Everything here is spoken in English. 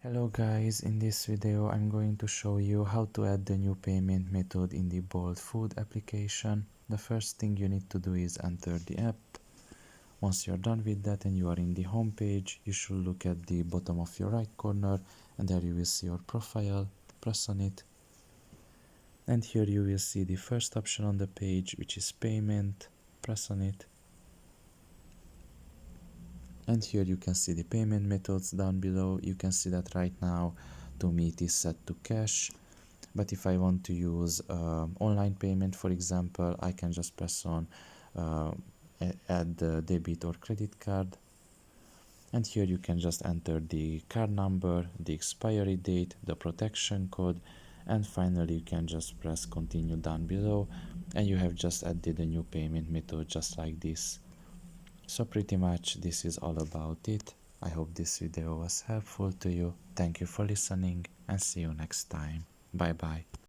Hello guys, in this video I'm going to show you how to add the new payment method in the Bolt Food application. The first thing you need to do is enter the app. Once you're done with that and you are in the home page, you should look at the bottom of your right corner and there you will see your profile. Press on it. And here you will see the first option on the page, which is payment. Press on it. And here you can see the payment methods down below. You can see that right now to me it is set to cash, but if I want to use online payment, for example, I can just press on add the debit or credit card, and here you can just enter the card number, the expiry date, the protection code, and finally you can just press continue down below and you have just added a new payment method just like this. So pretty much this is all about it. I hope this video was helpful to you. Thank you for listening and see you next time. Bye bye.